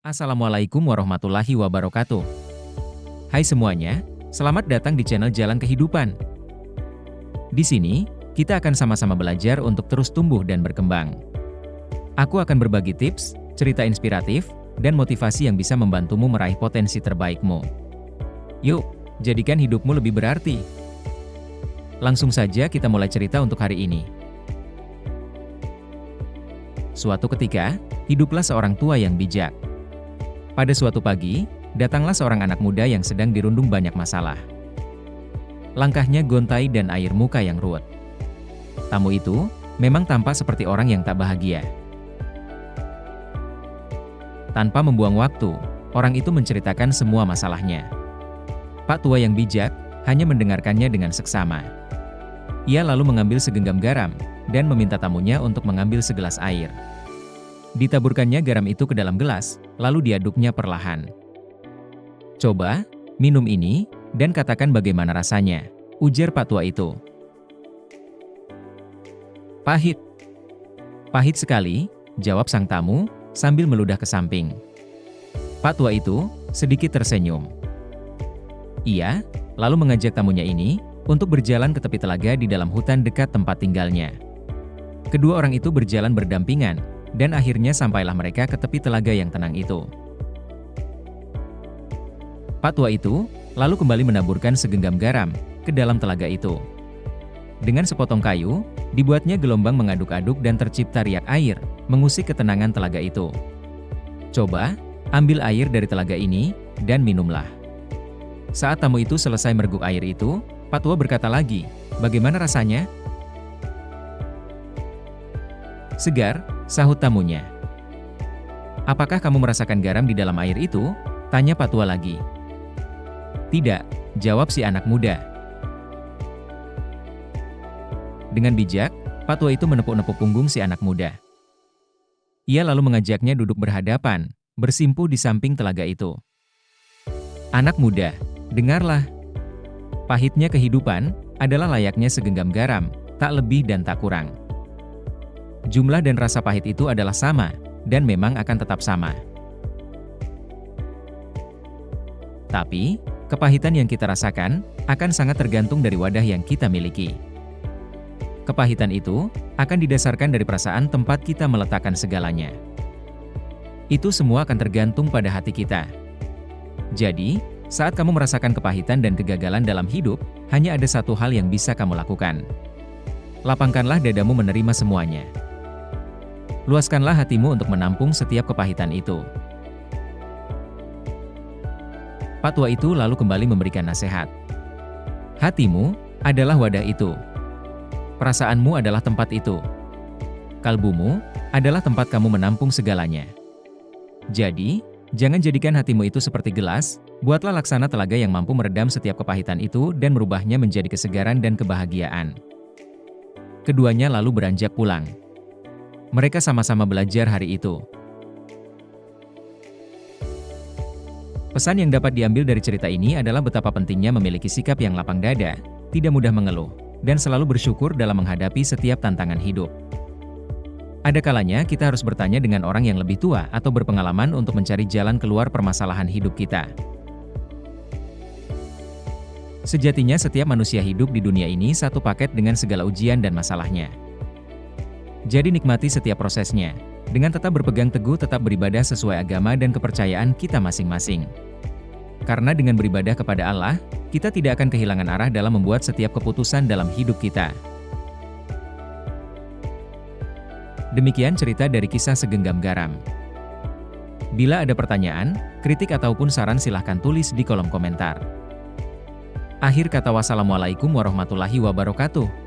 Assalamualaikum warahmatullahi wabarakatuh. Hai semuanya, selamat datang di channel Jalan Kehidupan. Di sini, kita akan sama-sama belajar untuk terus tumbuh dan berkembang. Aku akan berbagi tips, cerita inspiratif, dan motivasi yang bisa membantumu meraih potensi terbaikmu. Yuk, jadikan hidupmu lebih berarti. Langsung saja kita mulai cerita untuk hari ini. Suatu ketika, hiduplah seorang tua yang bijak. Pada suatu pagi, datanglah seorang anak muda yang sedang dirundung banyak masalah. Langkahnya gontai dan air muka yang ruwet. Tamu itu memang tampak seperti orang yang tak bahagia. Tanpa membuang waktu, orang itu menceritakan semua masalahnya. Pak tua yang bijak hanya mendengarkannya dengan seksama. Ia lalu mengambil segenggam garam dan meminta tamunya untuk mengambil segelas air. Ditaburkannya garam itu ke dalam gelas, lalu diaduknya perlahan. "Coba, minum ini, dan katakan bagaimana rasanya," ujar Pak tua itu. "Pahit." "Pahit sekali," jawab sang tamu, sambil meludah ke samping. Pak tua itu sedikit tersenyum. Ia lalu mengajak tamunya ini untuk berjalan ke tepi telaga di dalam hutan dekat tempat tinggalnya. Kedua orang itu berjalan berdampingan, dan akhirnya sampailah mereka ke tepi telaga yang tenang itu. Pak tua itu lalu kembali menaburkan segenggam garam ke dalam telaga itu. Dengan sepotong kayu, dibuatnya gelombang mengaduk-aduk dan tercipta riak air, mengusik ketenangan telaga itu. "Coba, ambil air dari telaga ini, dan minumlah." Saat tamu itu selesai mereguk air itu, Pak tua berkata lagi, "Bagaimana rasanya?" "Segar," sahut tamunya. "Apakah kamu merasakan garam di dalam air itu?" tanya Pak tua lagi. "Tidak," jawab si anak muda. Dengan bijak, Pak tua itu menepuk-nepuk punggung si anak muda. Ia lalu mengajaknya duduk berhadapan, bersimpuh di samping telaga itu. "Anak muda, dengarlah. Pahitnya kehidupan adalah layaknya segenggam garam, tak lebih dan tak kurang. Jumlah dan rasa pahit itu adalah sama, dan memang akan tetap sama. Tapi, kepahitan yang kita rasakan akan sangat tergantung dari wadah yang kita miliki. Kepahitan itu akan didasarkan dari perasaan tempat kita meletakkan segalanya. Itu semua akan tergantung pada hati kita. Jadi, saat kamu merasakan kepahitan dan kegagalan dalam hidup, hanya ada satu hal yang bisa kamu lakukan. Lapangkanlah dadamu menerima semuanya. Luaskanlah hatimu untuk menampung setiap kepahitan itu." Pak tua itu lalu kembali memberikan nasihat. "Hatimu adalah wadah itu. Perasaanmu adalah tempat itu. Kalbumu adalah tempat kamu menampung segalanya. Jadi, jangan jadikan hatimu itu seperti gelas, buatlah laksana telaga yang mampu meredam setiap kepahitan itu dan merubahnya menjadi kesegaran dan kebahagiaan." Keduanya lalu beranjak pulang. Mereka sama-sama belajar hari itu. Pesan yang dapat diambil dari cerita ini adalah betapa pentingnya memiliki sikap yang lapang dada, tidak mudah mengeluh, dan selalu bersyukur dalam menghadapi setiap tantangan hidup. Ada kalanya kita harus bertanya dengan orang yang lebih tua atau berpengalaman untuk mencari jalan keluar permasalahan hidup kita. Sejatinya setiap manusia hidup di dunia ini satu paket dengan segala ujian dan masalahnya. Jadi nikmati setiap prosesnya, dengan tetap berpegang teguh tetap beribadah sesuai agama dan kepercayaan kita masing-masing. Karena dengan beribadah kepada Allah, kita tidak akan kehilangan arah dalam membuat setiap keputusan dalam hidup kita. Demikian cerita dari kisah segenggam garam. Bila ada pertanyaan, kritik ataupun saran silahkan tulis di kolom komentar. Akhir kata, wassalamualaikum warahmatullahi wabarakatuh.